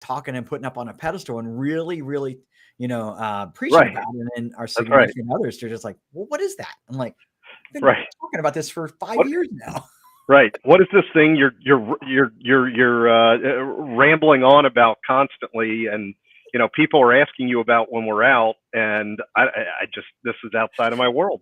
talking and putting up on a pedestal and really, really, preaching Right. about it. And then our That's right. significant others are just like, well, what is that? I'm like, I've been Right. talking about this for 5 What? years now. Right. What is this thing you're rambling on about constantly, and people are asking you about when we're out, and I just this is outside of my world.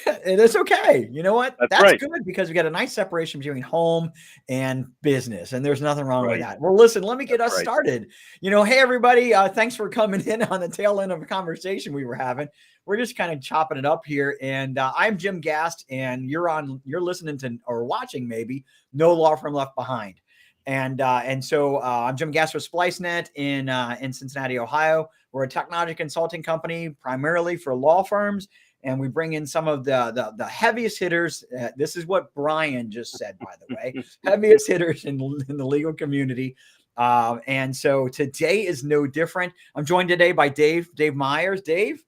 And it's okay. You know what? That's That's right. good because we got a nice separation between home and business, and there's nothing wrong with Right. that. Well, listen, let me get That's us right. started. Hey everybody, thanks for coming in on the tail end of a conversation we were having. We're just kind of chopping it up here, and I'm Jim Gast, and you're listening to or watching maybe No Law Firm Left Behind. And so I'm Jim Gast with SpliceNet in Cincinnati, Ohio. We're a technology consulting company primarily for law firms, and we bring in some of the heaviest hitters. This is what Brian just said, by the way, heaviest hitters in the legal community. And so today is no different. I'm joined today by Dave Meyers. Dave,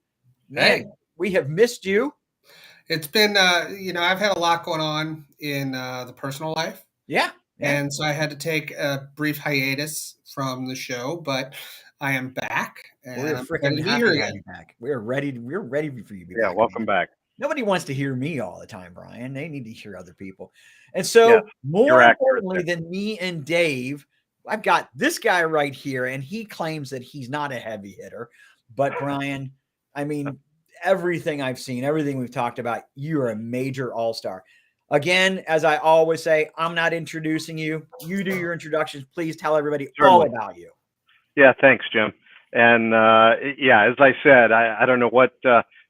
man, Hey, we have missed you. it's been, I've had a lot going on in the personal life. Yeah. And so I had to take a brief hiatus from the show, but I am back and We're I'm freaking ready to be happy here to have again. you back. We're ready for you to be Yeah. back, Welcome man. back. Nobody wants to hear me all the time, Brian. They need to hear other people. And Yes. so, You're more accurate importantly there. than me and Dave, I've got this guy right here, and he claims that he's not a heavy hitter. But, Brian, I mean, everything I've seen, everything we've talked about, you're a major all star. Again, as I always say, I'm not introducing you. You do your introductions. Please tell everybody all Certainly. about you. Yeah. Thanks, Jim. And yeah, as I said, I don't know what.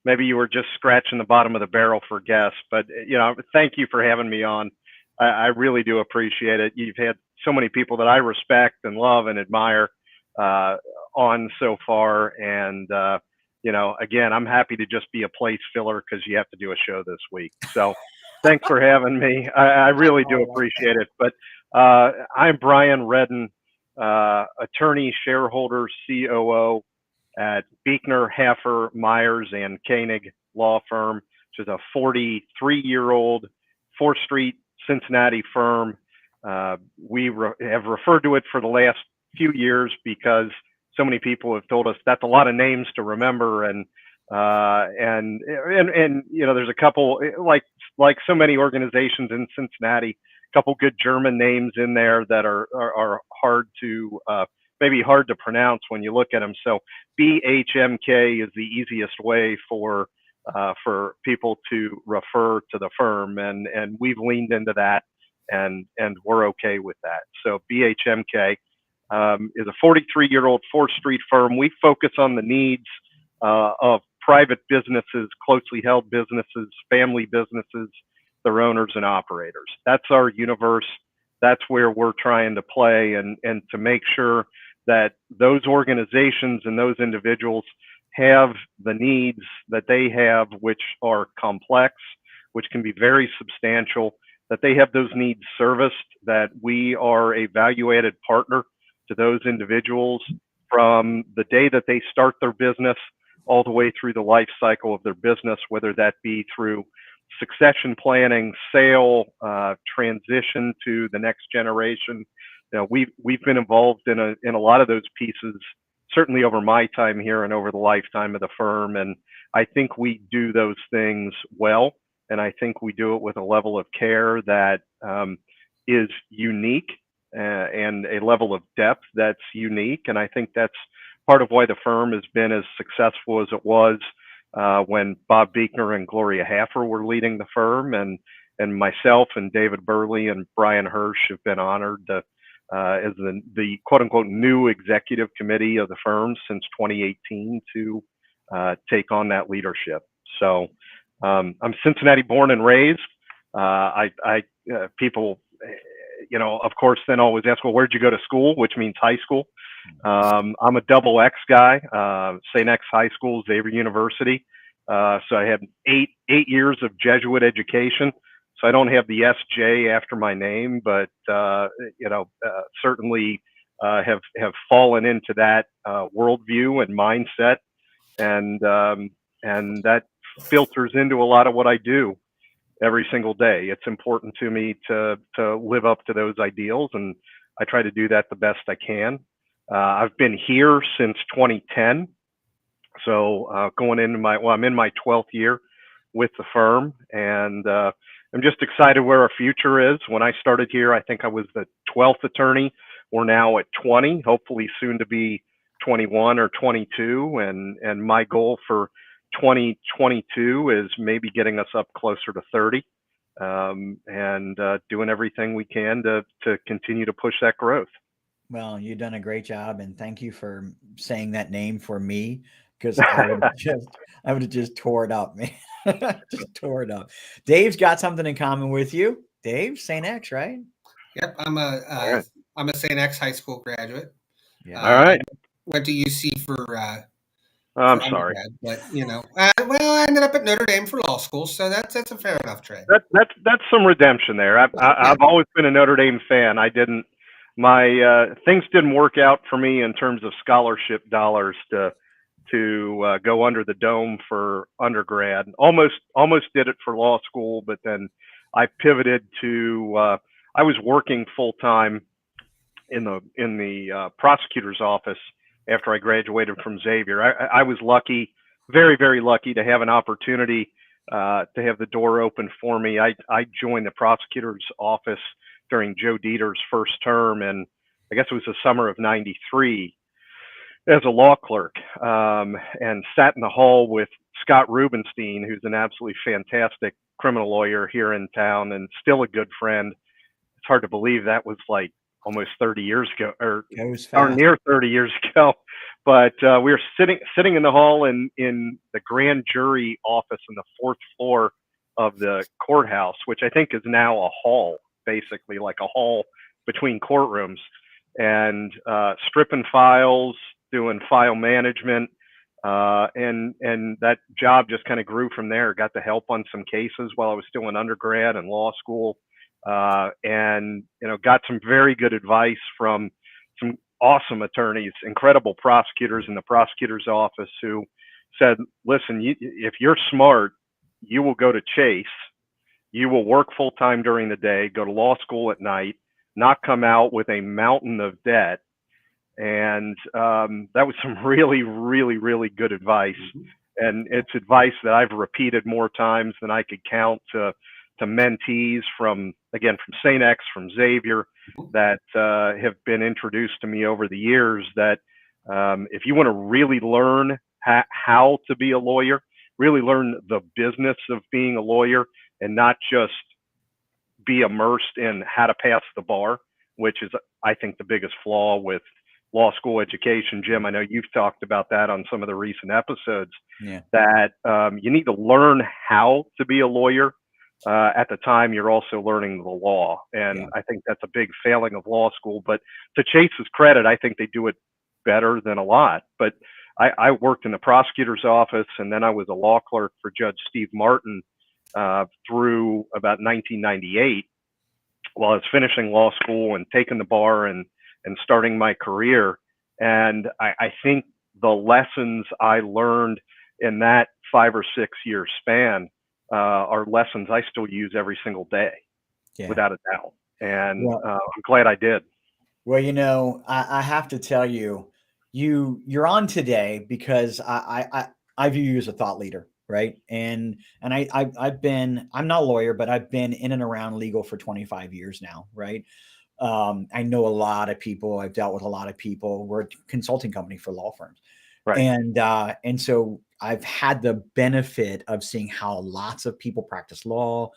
Maybe you were just scratching the bottom of the barrel for guests, but thank you for having me on. I really do appreciate it. You've had so many people that I respect and love and admire on so far, and again, I'm happy to just be a place filler because you have to do a show this week. So, thanks for having me. I really do appreciate it. But I'm Brian Redden, attorney, shareholder, COO at Buechner, Haffer, Meyers, and Koenig law firm, which is a 43-year-old 4th Street, Cincinnati firm. We have referred to it for the last few years because so many people have told us that's a lot of names to remember, and there's a couple like so many organizations in Cincinnati, a couple good German names in there that are hard to maybe hard to pronounce when you look at them. So BHMK is the easiest way for people to refer to the firm, and we've leaned into that, and we're okay with that. So BHMK is a 43-year-old 4th Street firm. We focus on the needs of private businesses, closely held businesses, family businesses, their owners and operators. That's our universe. That's where we're trying to play, and to make sure that those organizations and those individuals have the needs that they have, which are complex, which can be very substantial, that they have those needs serviced, that we are a value-added partner to those individuals from the day that they start their business all the way through the life cycle of their business, whether that be through succession planning, sale, transition to the next generation. We've been involved in a lot of those pieces, certainly over my time here and over the lifetime of the firm. And I think we do those things well, and I think we do it with a level of care that is unique, and a level of depth that's unique. And I think that's part of why the firm has been as successful as it was when Bob Buechner and Gloria Haffer were leading the firm, and myself and David Burley and Brian Hirsch have been honored to, as the quote unquote new executive committee of the firm since 2018 to take on that leadership. So I'm Cincinnati born and raised. People, of course, then always ask, well, where'd you go to school? Which means high school. I'm a double X guy, St. X High School, Xavier University. So I had eight years of Jesuit education. So I don't have the SJ after my name, but certainly have fallen into that worldview and mindset, and that filters into a lot of what I do every single day. It's important to me to live up to those ideals, and I try to do that the best I can. I've been here since 2010. So going into I'm in my 12th year with the firm, and I'm just excited where our future is. When I started here, I think I was the 12th attorney. We're now at 20, hopefully soon to be 21 or 22, and my goal for 2022 is maybe getting us up closer to 30, and doing everything we can to continue to push that growth. Well, you've done a great job, and thank you for saying that name for me, because I would have just tore it up, man. Just tore it up. Dave's got something in common with you. Dave, St. X, right? Yep, All right. I'm a St. X high school graduate. Yeah. All right. Went to UC for I'm sorry. undergrad, but well, I ended up at Notre Dame for law school, so that's a fair enough trade. That's some redemption there. I've always been a Notre Dame fan. My things didn't work out for me in terms of scholarship dollars to go under the dome for undergrad. Almost did it for law school, but then I pivoted to I was working full time in the prosecutor's office after I graduated from Xavier. I was lucky, very, very lucky to have an opportunity to have the door open for me. I joined the prosecutor's office during Joe Dieter's first term, and I guess it was the summer of '93 as a law clerk, and sat in the hall with Scott Rubenstein, who's an absolutely fantastic criminal lawyer here in town and still a good friend. It's hard to believe that was like almost 30 years ago, or near 30 years ago. But we were sitting in the hall in the grand jury office on the fourth floor of the courthouse, which I think is now a hall, basically like a hall between courtrooms, and stripping files, doing file management, and that job just kind of grew from there. Got to help on some cases while I was still in undergrad and law school. And got some very good advice from some awesome attorneys, incredible prosecutors in the prosecutor's office, who said, listen, if you're smart, you will go to Chase, you will work full time during the day, go to law school at night, not come out with a mountain of debt. And that was some really, really, really good advice. And it's advice that I've repeated more times than I could count to mentees from St. X, from Xavier, that have been introduced to me over the years, that if you want to really learn how to be a lawyer, really learn the business of being a lawyer, and not just be immersed in how to pass the bar, which is, I think, the biggest flaw with law school education. Jim, I know you've talked about that on some of the recent episodes, that you need to learn how to be a lawyer. At the time, you're also learning the law. And I think that's a big failing of law school. But to Chase's credit, I think they do it better than a lot. But I worked in the prosecutor's office, and then I was a law clerk for Judge Steve Martin through about 1998, while I was finishing law school and taking the bar and starting my career. And I think the lessons I learned in that 5 or 6 year span are lessons I still use every single day, without a doubt. And I'm glad I did. Well, I have to tell you, you're on today because I view you as a thought leader, right? And I'm not a lawyer, but I've been in and around legal for 25 years now, right? I know a lot of people. I've dealt with a lot of people. We're a consulting company for law firms. Right. And so I've had the benefit of seeing how lots of people practice law,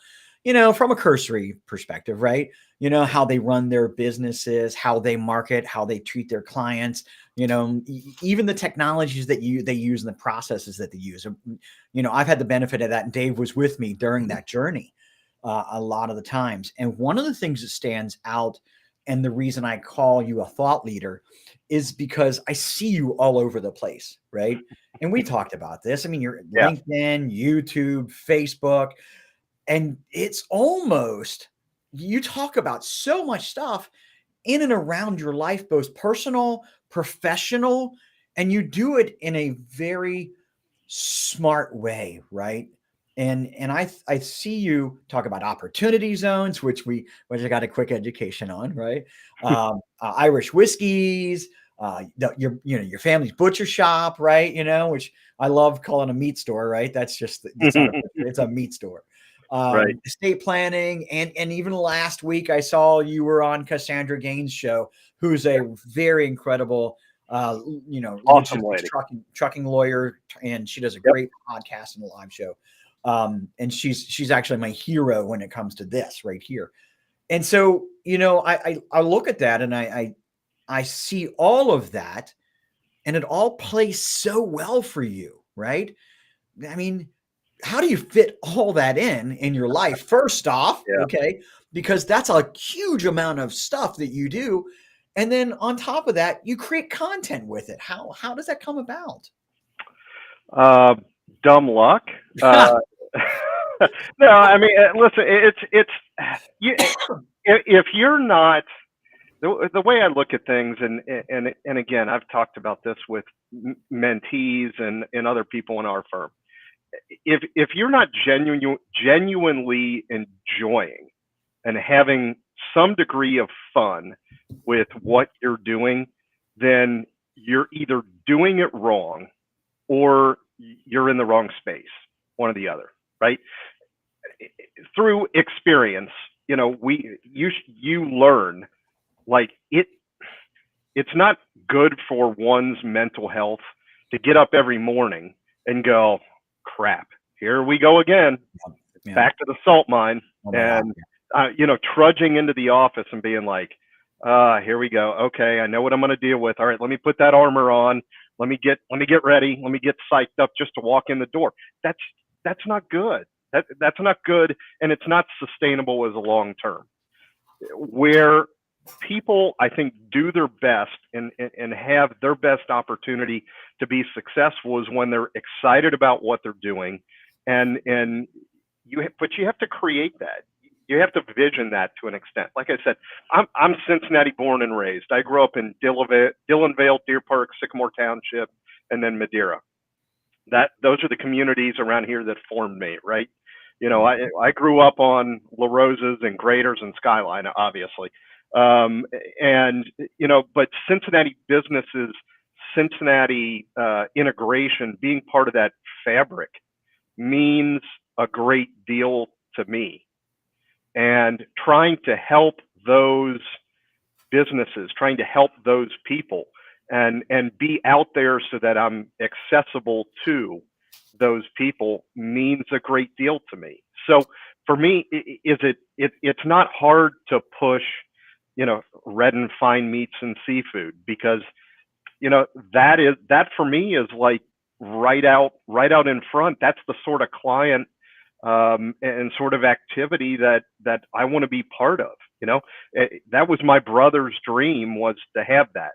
from a cursory perspective, right? How they run their businesses, how they market, how they treat their clients, even the technologies that they use and the processes that they use. I've had the benefit of that. And Dave was with me during that journey a lot of the times. And one of the things that stands out, and the reason I call you a thought leader, is because I see you all over the place, right? And we talked about this. I mean, you're LinkedIn, YouTube, Facebook, and it's almost, you talk about so much stuff in and around your life, both personal, professional, and you do it in a very smart way, right? And I see you talk about opportunity zones, which I got a quick education on, right? Irish whiskeys, your family's butcher shop, right? Which I love calling a meat store, right? That's just, it's not a butcher, it's a meat store. Right. Estate planning, and even last week I saw you were on Cassandra Gaines' show, who's a very incredible, Awesome logistics lady. trucking lawyer, and she does a Yep. great podcast and a live show. And she's actually my hero when it comes to this right here. And so, I look at that and I see all of that, and it all plays so well for you, right? I mean, how do you fit all that in your life? First off, Yeah. okay, because that's a huge amount of stuff that you do. And then on top of that, you create content with it. How does that come about? Dumb luck. No, I mean, listen, it's you, if you're not the way I look at things, and again, I've talked about this with mentees and other people in our firm. If you're not genuinely enjoying and having some degree of fun with what you're doing, then you're either doing it wrong or you're in the wrong space, one or the other, right? Through experience, you learn, like, it's not good for one's mental health to get up every morning and go, crap, here we go again, Yeah. back to the salt mine. Oh my God. And trudging into the office and being like, here we go. Okay, I know what I'm going to deal with. All right, let me put that armor on. Let me get ready. Let me get psyched up just to walk in the door. That's not good. That's not good, and it's not sustainable as a long term. Where people, I think, do their best and have their best opportunity to be successful is when they're excited about what they're doing, but you have to create that. You have to vision that to an extent. Like I said, I'm Cincinnati born and raised. I grew up in Dillonvale, Deer Park, Sycamore Township, and then Madeira. Those are the communities around here that formed me, right? I grew up on La Rosas and Graders and Skyline, obviously. But Cincinnati businesses, Cincinnati integration, being part of that fabric means a great deal to me. And trying to help those businesses, trying to help those people, and be out there so that I'm accessible to those people means a great deal to me. So for me, it's not hard to push, Redden fine meats and seafood, because that for me is like right out in front. That's the sort of client and sort of activity that I want to be part of. That was my brother's dream, was to have that.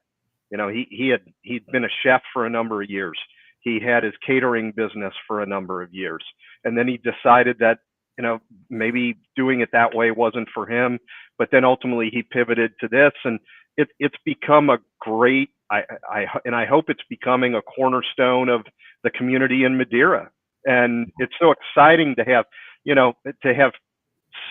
He'd been a chef for a number of years. He had his catering business for a number of years, and then he decided that maybe doing it that way wasn't for him. But then ultimately he pivoted to this, and it's become a great. I hope it's becoming a cornerstone of the community in Madeira. And it's so exciting to have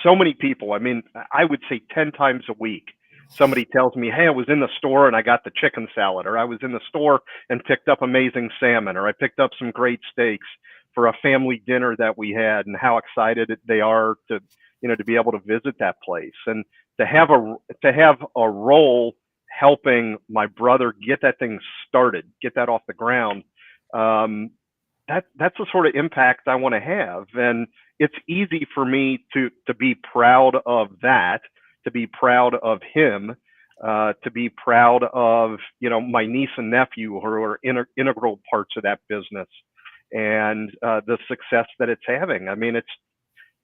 so many people. I mean, I would say 10 times a week, somebody tells me, hey, I was in the store and I got the chicken salad, or I was in the store and picked up amazing salmon, or I picked up some great steaks for a family dinner that we had, and how excited they are to be able to visit that place, and to have a role helping my brother get that thing started, get that off the ground. That's the sort of impact I want to have. And it's easy for me to be proud of that, to be proud of him, to be proud of, my niece and nephew, who are integral parts of that business, and the success that it's having. I mean,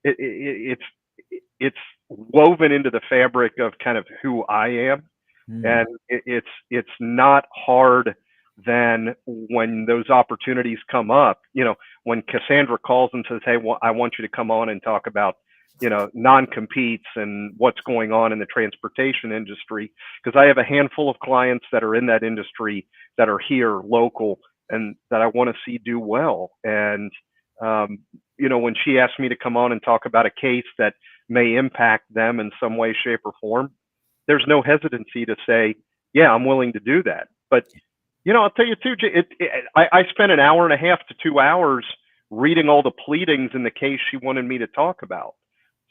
it's woven into the fabric of kind of who I am. And it's not hard then when those opportunities come up, when Cassandra calls and says, hey, I want you to come on and talk about, non-competes and what's going on in the transportation industry, because I have a handful of clients that are in that industry that are here local and that I want to see do well. And, when she asked me to come on and talk about a case that may impact them in some way, shape, or form, there's no hesitancy to say, yeah, I'm willing to do that. But I'll tell you too, I spent an hour and a half to 2 hours reading all the pleadings in the case she wanted me to talk about.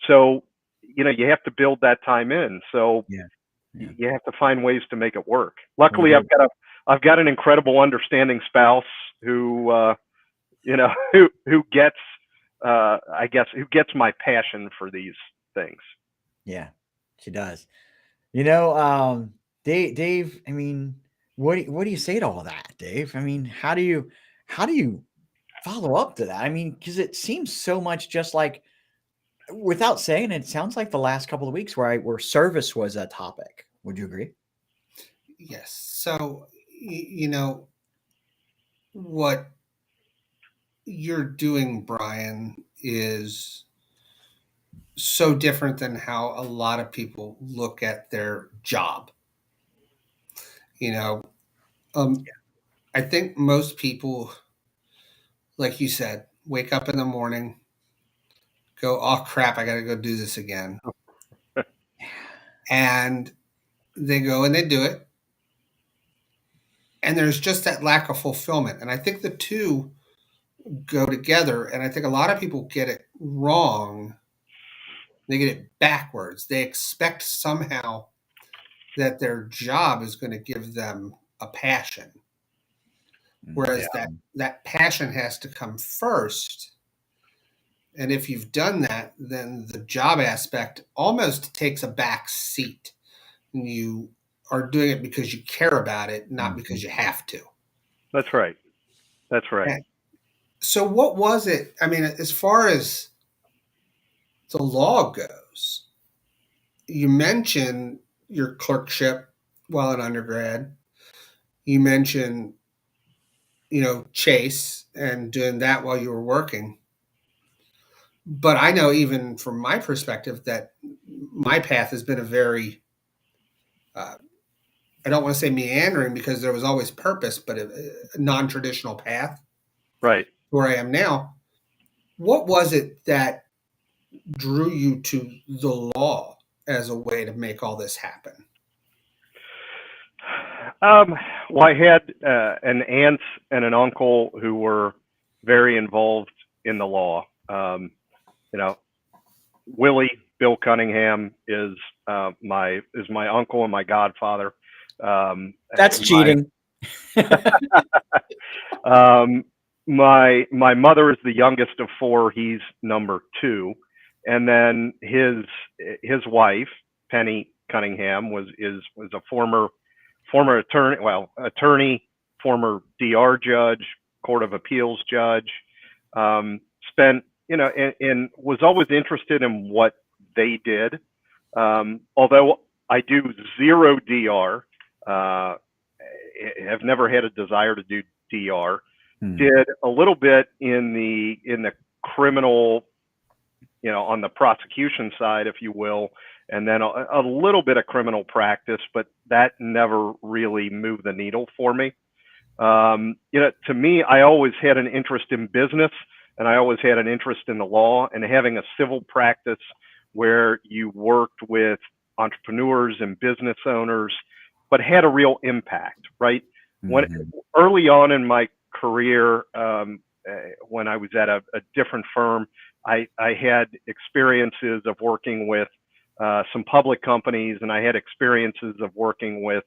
So, you have to build that time in. So Yeah. you have to find ways to make it work. Luckily, I've got an incredible, understanding spouse who, who gets, who gets my passion for these things. Yeah, she does. Dave, I mean, what do you say to all that, Dave? I mean, how do you follow up to that? I mean, because it seems so much just like, without saying it, sounds like the last couple of weeks where service was a topic. Would you agree? Yes. So, what you're doing, Brian, is so different than how a lot of people look at their job. You know, I think most people, like you said, wake up in the morning, go, oh crap, I got to go do this again. And they go and they do it. And there's just that lack of fulfillment. And I think the two go together. And I think a lot of people get it wrong. They get it backwards. They expect somehow that their job is going to give them a passion. Whereas that passion has to come first. And if you've done that, then the job aspect almost takes a back seat. And you are doing it because you care about it, not because you have to. That's right. That's right. And so what was it? I mean, as far as the law goes, you mentioned your clerkship while in undergrad. You mentioned, Chase and doing that while you were working. But I know, even from my perspective, that my path has been a very, I don't want to say meandering because there was always purpose, but a non-traditional path. Right. Where I am now. What was it that drew you to the law as a way to make all this happen? Well, I had an aunt and an uncle who were very involved in the law. Willie Bill Cunningham is my uncle and my godfather. That's cheating. My mother is the youngest of four. He's number two, and then his wife Penny Cunningham was a former attorney, former DR judge, Court of Appeals judge. Spent and was always interested in what they did. Although I do zero DR, have never had a desire to do DR. Did a little bit in the criminal, on the prosecution side, if you will, and then a little bit of criminal practice, but that never really moved the needle for me. To me, I always had an interest in business, and I always had an interest in the law, and having a civil practice where you worked with entrepreneurs and business owners, but had a real impact, right? When early on in my career, when I was at a different firm, I had experiences of working with some public companies, and I had experiences of working with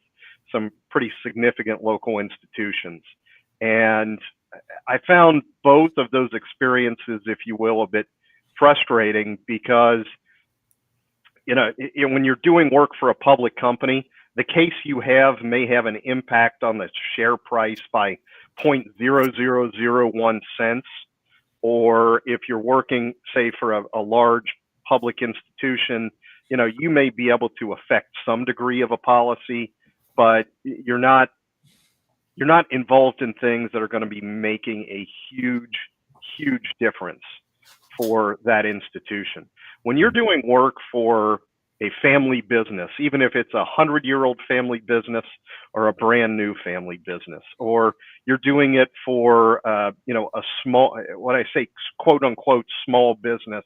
some pretty significant local institutions. And I found both of those experiences, if you will, a bit frustrating because, when you're doing work for a public company, the case you have may have an impact on the share price by 0.0001 cents. Or if you're working, say, for a large public institution, you may be able to affect some degree of a policy, but you're not involved in things that are going to be making a huge difference for that institution. When you're doing work for a family business, even if it's a 100-year-old family business or a brand new family business, or you're doing it for, a small, what I say, quote unquote, small business,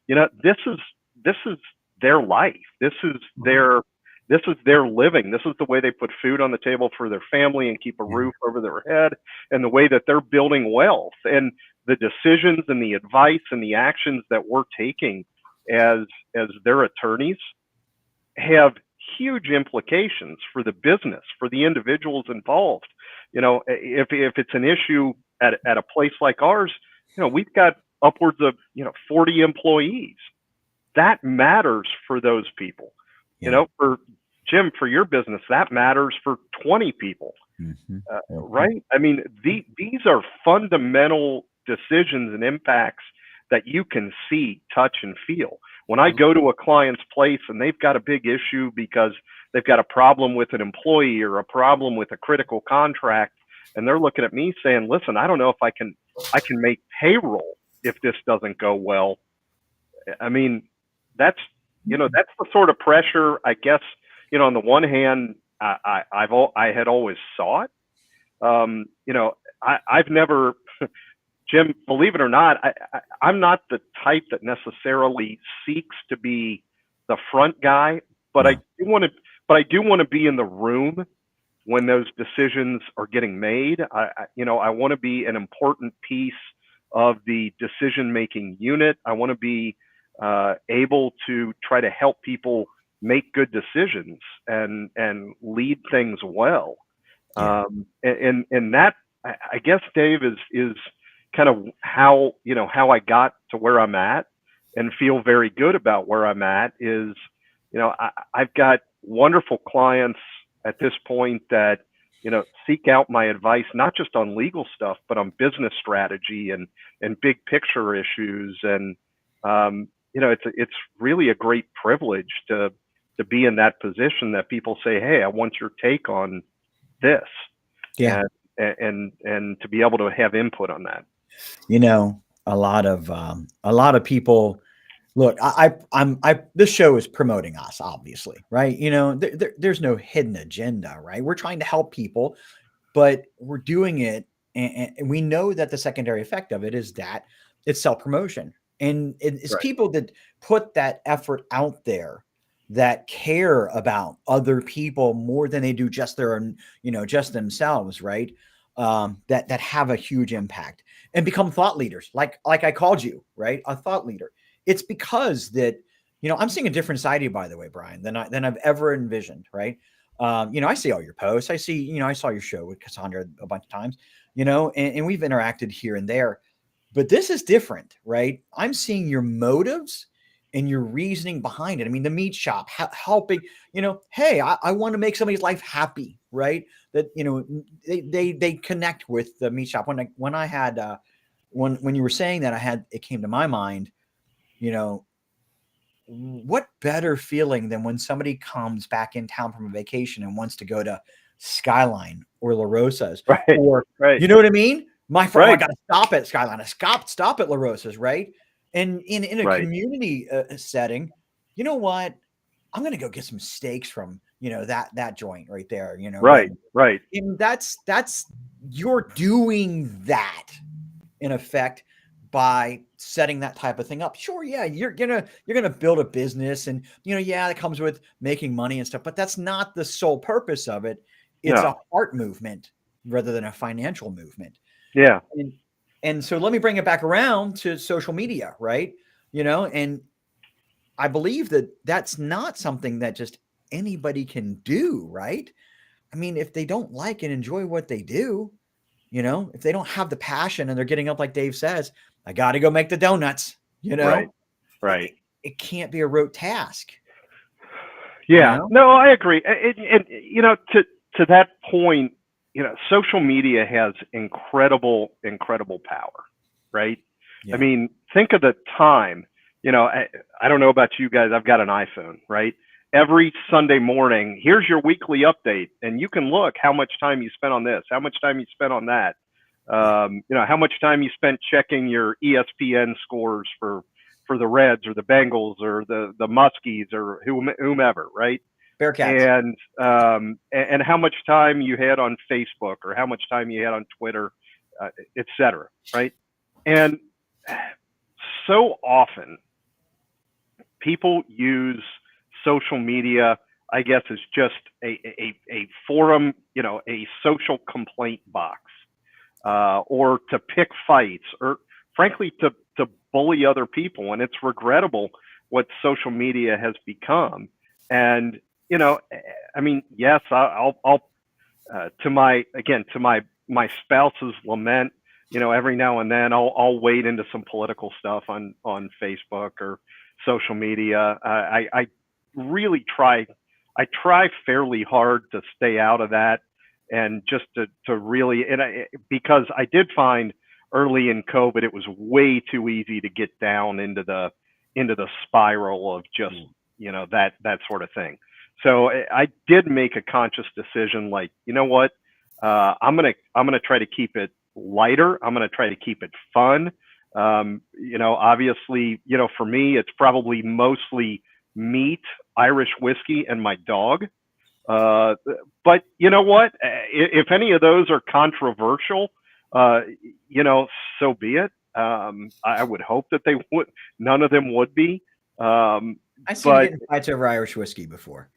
this is their life. This is their This is their living. This is the way they put food on the table for their family and keep a roof over their head, and the way that they're building wealth. And the decisions and the advice and the actions that we're taking as their attorneys have huge implications for the business, for the individuals involved. If it's an issue at a place like ours, we've got upwards of 40 employees. That matters for those people. For Jim, for your business, that matters for 20 people. Right? I mean, these are fundamental decisions and impacts that you can see, touch, and feel. When I go to a client's place and they've got a big issue because they've got a problem with an employee or a problem with a critical contract, and they're looking at me saying, listen, I don't know if I can make payroll if this doesn't go well. I mean, that's the sort of pressure, I guess, on the one hand, I had always sought. I've never, Jim, believe it or not, I'm not the type that necessarily seeks to be the front guy, but I do want to be in the room when those decisions are getting made. I want to be an important piece of the decision-making unit. I want to be able to try to help people make good decisions and lead things well. And that, I guess, Dave, is kind of how I got to where I'm at and feel very good about where I'm at. Is, I've got wonderful clients at this point that, seek out my advice, not just on legal stuff, but on business strategy and big picture issues. And, it's really a great privilege to be in that position that people say, hey, I want your take on this. Yeah. And to be able to have input on that. A lot of people look, this show is promoting us, obviously, right? There's no hidden agenda, right? We're trying to help people, but we're doing it. And we know that the secondary effect of it is that it's self-promotion. And it's Right. people that put that effort out there that care about other people more than they do just just themselves, right? That have a huge impact and become thought leaders, like I called you, right? A thought leader. It's because that, I'm seeing a different side of you, by the way, Brian, than I've ever envisioned, right? I see all your posts. I see, I saw your show with Cassandra a bunch of times, and we've interacted here and there, but this is different, right? I'm seeing your motives and your reasoning behind it. I mean, the meat shop, helping, hey, I want to make somebody's life happy, right? That, they connect with the meat shop. When I had, when you were saying that, it came to my mind, what better feeling than when somebody comes back in town from a vacation and wants to go to Skyline or La Rosa's, Right. or, Right. you know what I mean? My friend, Right. I got to stop at Skyline. Stop at La Rosa's, right? And in a Right. community setting, you know what? I'm going to go get some steaks from, that joint right there, Right. Redden. Right. And that's you're doing that in effect by setting that type of thing up. Sure, yeah, you're gonna build a business, and that comes with making money and stuff, but that's not the sole purpose of it. It's No. a heart movement rather than a financial movement. Yeah. And so let me bring it back around to social media, right? And I believe that that's not something that just anybody can do, right? I mean, if they don't like and enjoy what they do, if they don't have the passion and they're getting up, like Dave says, I got to go make the donuts, Right. Right. It can't be a rote task. Yeah. No, I agree. And to that point, social media has incredible power, right? Yeah. I mean, think of the time, I don't know about you guys. I've got an iPhone, right? Every Sunday morning, here's your weekly update, and you can look how much time you spent on this, how much time you spent on that, how much time you spent checking your ESPN scores for the Reds or the Bengals or the Muskies or whomever, right? Bearcats. And how much time you had on Facebook or how much time you had on Twitter, et cetera, right? And so often people use social media I guess, is just a forum, a social complaint box, or to pick fights, or frankly to bully other people. And it's regrettable what social media has become. And I mean, yes, I'll to my spouse's lament, every now and then I'll wade into some political stuff on Facebook or social media. I really try. I try fairly hard to stay out of that, and just to really, because I did find early in COVID it was way too easy to get down into the spiral of just that sort of thing. So I did make a conscious decision, like, you know what, I'm gonna try to keep it lighter. I'm gonna try to keep it fun. Obviously, for me, it's probably mostly meat, Irish whiskey, and my dog. But you know what? If any of those are controversial, so be it. I would hope that they would. None of them would be. I see you getting fights over Irish whiskey before.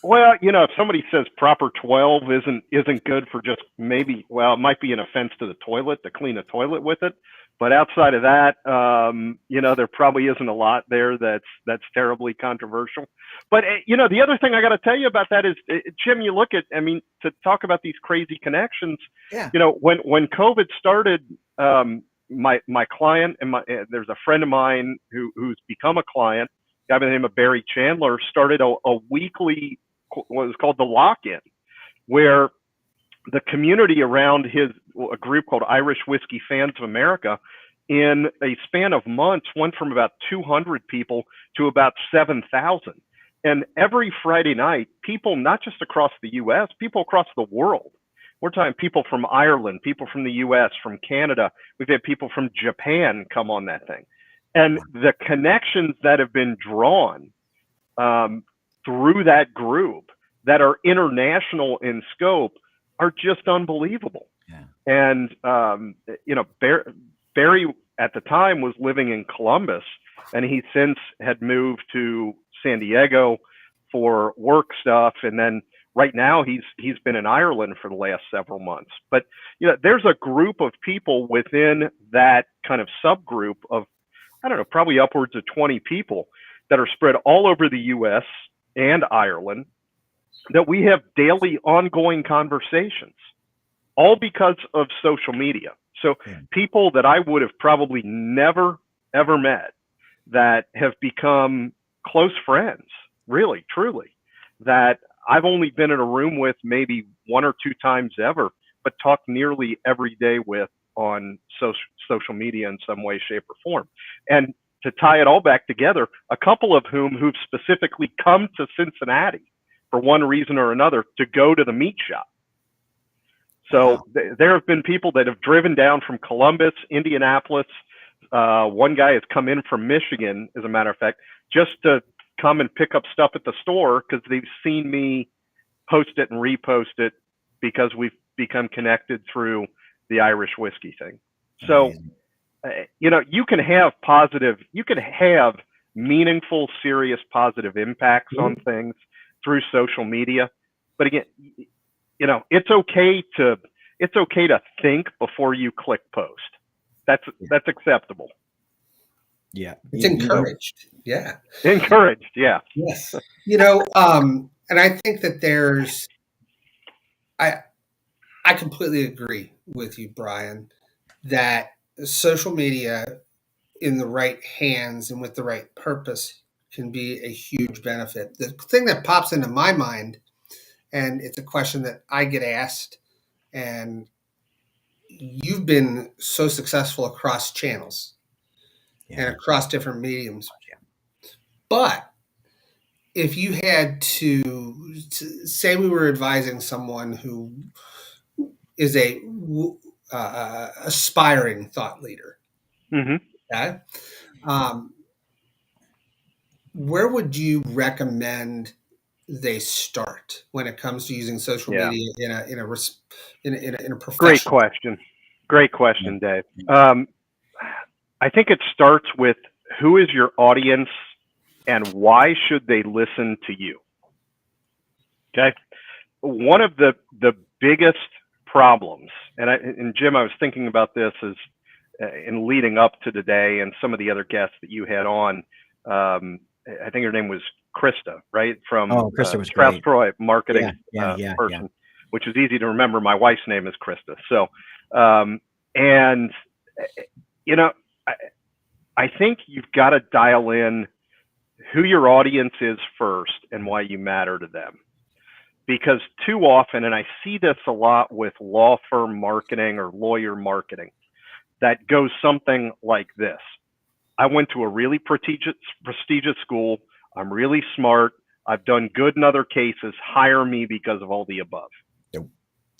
Well, if somebody says proper 12 isn't good for just maybe, well, it might be an offense to the toilet, to clean a toilet with it. But outside of that, there probably isn't a lot there that's terribly controversial. But, the other thing I got to tell you about that is, Jim, you look at, to talk about these crazy connections, yeah. When COVID started, my client and there's a friend of mine who's become a client, a guy by the name of Barry Chandler, started a weekly, what was called the Lock-In, where the community around a group called Irish Whiskey Fans of America, in a span of months, went from about 200 people to about 7,000. And every Friday night, people, not just across the U.S., people across the world. We're talking people from Ireland, people from the U.S., from Canada. We've had people from Japan come on that thing. And the connections that have been drawn through that group that are international in scope are just unbelievable. Yeah. And, Barry at the time was living in Columbus, and he since had moved to San Diego for work stuff. And then right now he's been in Ireland for the last several months. But, there's a group of people within that kind of subgroup of, I don't know, probably upwards of 20 people that are spread all over the U.S. and Ireland, that we have daily ongoing conversations, all because of social media. So people that I would have probably never, ever met, that have become close friends, really, truly, that I've only been in a room with maybe one or two times ever, but talk nearly every day with on social media in some way, shape, or form. And to tie it all back together, a couple of who've specifically come to Cincinnati for one reason or another to go to the meat shop. So there have been people that have driven down from Columbus, Indianapolis. One guy has come in from Michigan, as a matter of fact, just to come and pick up stuff at the store because they've seen me post it and repost it because we've become connected through the Irish whiskey thing. So, you can have meaningful, serious, positive impacts on things through social media. But again, it's okay to think before you click post. That's acceptable. Yeah. It's encouraged. Yeah. Encouraged. Yeah. Yes. And I think that I completely agree with you, Brian, that social media in the right hands and with the right purpose can be a huge benefit. The thing that pops into my mind, and it's a question that I get asked, and you've been so successful across channels and across different mediums. But if you had to say we were advising someone who is a aspiring thought leader, okay? Where would you recommend they start when it comes to using social media in a professional? Great question, Dave. I think it starts with, who is your audience and why should they listen to you? Okay. One of the biggest problems, and Jim, I was thinking about this as in leading up to today, and some of the other guests that you had on. I think her name was Krista, right? From Krista was Strauss great. Troy marketing Yeah. person, which is easy to remember. My wife's name is Krista. So, and you know, I think you've got to dial in who your audience is first and why you matter to them. Because too often, and I see this a lot with law firm marketing or lawyer marketing, that goes something like this. I went to a really prestigious school. I'm really smart. I've done good in other cases. Hire me because of all the above.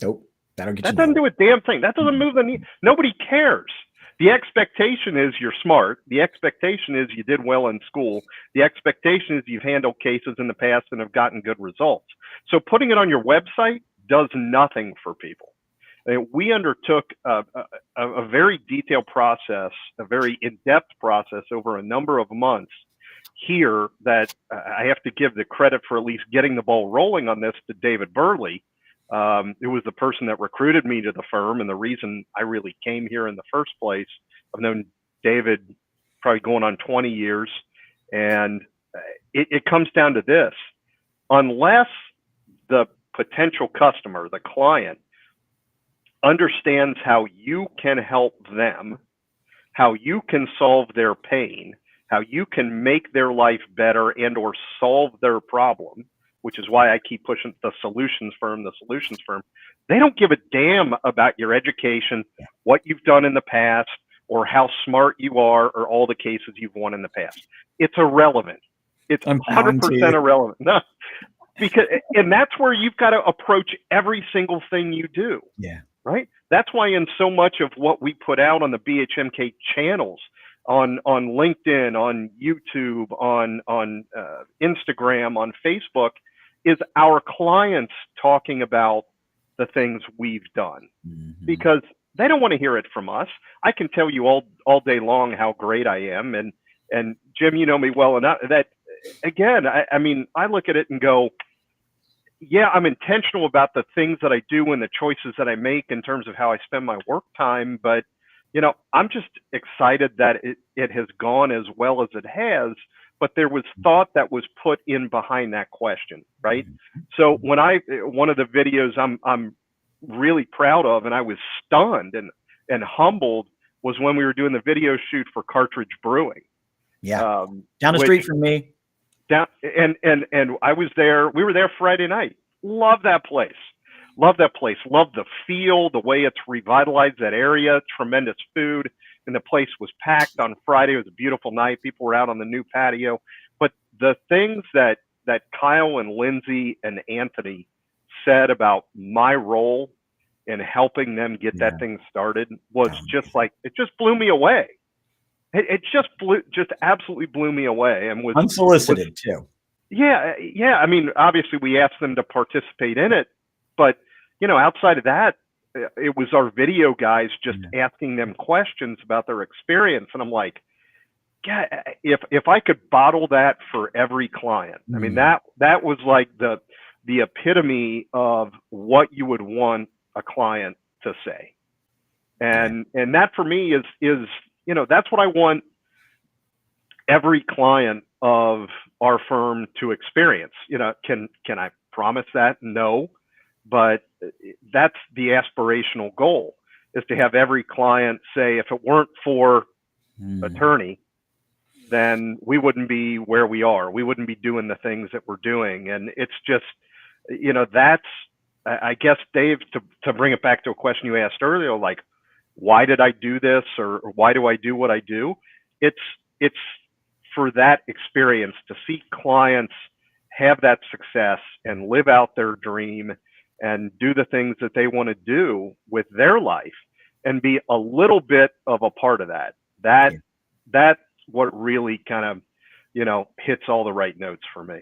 Nope. That'll get that you doesn't nowhere. do a damn thing. That doesn't move the needle. Nobody cares. The expectation is you're smart. The expectation is you did well in school. The expectation is you've handled cases in the past and have gotten good results. So putting it on your website does nothing for people. We undertook a very detailed process, a very in-depth process over a number of months here that I have to give the credit for at least getting the ball rolling on this to David Burley. It was the person that recruited me to the firm and the reason I really came here in the first place. I've known David probably going on 20 years. And it comes down to this. Unless the potential customer, the client, understands how you can help them, how you can solve their pain, how you can make their life better and or solve their problem, which is why I keep pushing the solutions firm. They don't give a damn about your education, what you've done in the past, or how smart you are, or all the cases you've won in the past. It's irrelevant. It's 100% irrelevant. No, because, and that's where you've got to approach every single thing you do. Yeah. Right. That's why in so much of what we put out on the BHMK channels, on LinkedIn, on YouTube, on Instagram, on Facebook, is our clients talking about the things we've done, because they don't want to hear it from us. I can tell you all day long how great I am, and Jim, you know me well enough that, again, I mean, I look at it and go, yeah, I'm intentional about the things that I do and the choices that I make in terms of how I spend my work time. But, you know, I'm just excited that it has gone as well as it has. But there was thought that was put in behind that question, right? So when one of the videos I'm really proud of, and I was stunned and humbled, was when we were doing the video shoot for Cartridge Brewing. Yeah, down the street from me. And I was there. We were there Friday night. Love that place. Love the feel, the way it's revitalized that area. Tremendous food, and the place was packed on Friday. It was a beautiful night. People were out on the new patio. But the things that Kyle and Lindsay and Anthony said about my role in helping them get that thing started was just like, it just blew me away. It just absolutely blew me away, and was unsolicited too. Yeah. I mean, obviously we asked them to participate in it, but you know, outside of that, it was our video guys just asking them questions about their experience, and I'm like, God, if I could bottle that for every client, I mean, that was like the epitome of what you would want a client to say, and that for me is you know, that's what I want every client of our firm to experience. You know, can I promise that? No, but that's the aspirational goal, is to have every client say, if it weren't for attorney, then we wouldn't be where we are. We wouldn't be doing the things that we're doing. And it's just, you know, that's, I guess, Dave, to bring it back to a question you asked earlier, like, why did I do this, or why do I do what I do? It's for that experience, to see clients have that success and live out their dream and do the things that they want to do with their life, and be a little bit of a part of that. That's what really kind of, you know, hits all the right notes for me.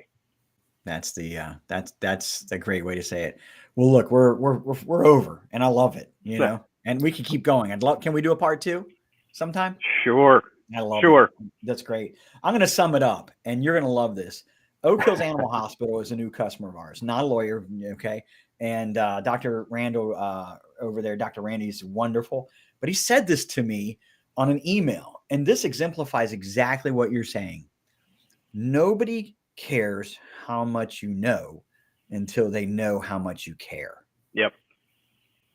That's the great way to say it. Well, look, we're over, and I love it, you know, and we can keep going. Can we do a part 2 sometime? Sure. I love it. That's great. I'm going to sum it up, and you're going to love this. Oak Hills Animal Hospital is a new customer of ours, not a lawyer. Okay. And Dr. Randall over there, Dr. Randy's wonderful. But he said this to me on an email. And this exemplifies exactly what you're saying. Nobody cares how much you know until they know how much you care. Yep.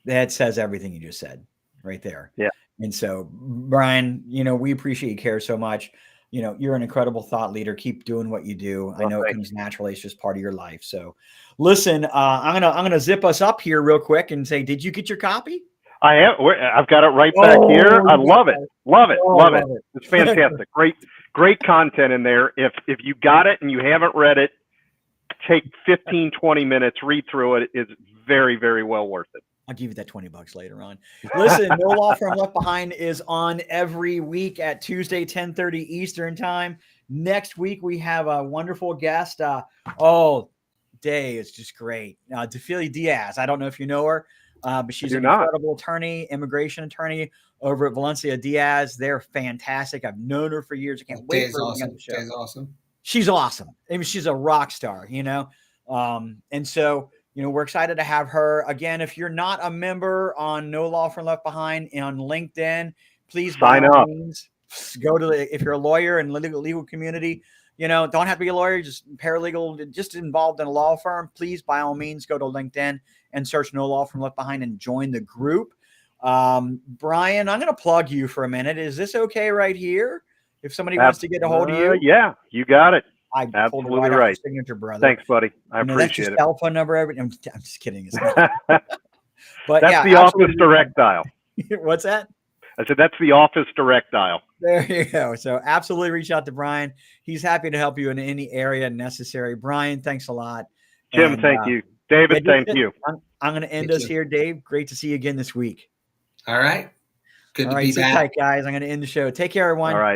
That says everything you just said right there. Yeah. And so, Brian, we appreciate you care so much. You're an incredible thought leader. Keep doing what you do. Well, I know it comes naturally. It's just part of your life. So listen, I'm gonna zip us up here real quick and say, did you get your copy? I have. I've got it right back here. I love it. Love it. Love it. It's fantastic. Great content in there. If you got it and you haven't read it, take 15, 20 minutes, read through it. It's very, very well worth it. I'll give you that $20 later on. Listen, No Law Firm Left Behind is on every week at Tuesday, 10:30 Eastern time. Next week, we have a wonderful guest. Day is just great. Defilia Diaz. I don't know if you know her, but she's an incredible attorney, immigration attorney over at Valencia Diaz. They're fantastic. I've known her for years. I can't wait for her to be on the show. Day's awesome. She's awesome. I mean, she's a rock star, and so, we're excited to have her. Again, if you're not a member on No Law Firm Left Behind on LinkedIn, please sign up. Go to if you're a lawyer in the legal community, don't have to be a lawyer, just paralegal, just involved in a law firm. Please, by all means, go to LinkedIn and search No Law Firm Left Behind and join the group. Brian, I'm going to plug you for a minute. Is this okay right here? If somebody wants to get a hold of you? Yeah, you got it. I absolutely right. Signature, brother. Thanks, buddy. I appreciate it. Cell phone number. I'm just kidding. But that's the office direct dial. What's that? I said that's the office direct dial. There you go. So absolutely reach out to Brian. He's happy to help you in any area necessary. Brian, thanks a lot. Jim, thank you. David, thank you. I'm going to end us here, Dave. Great to see you again this week. All right. Good to be back. All right, guys. I'm going to end the show. Take care, everyone. All right.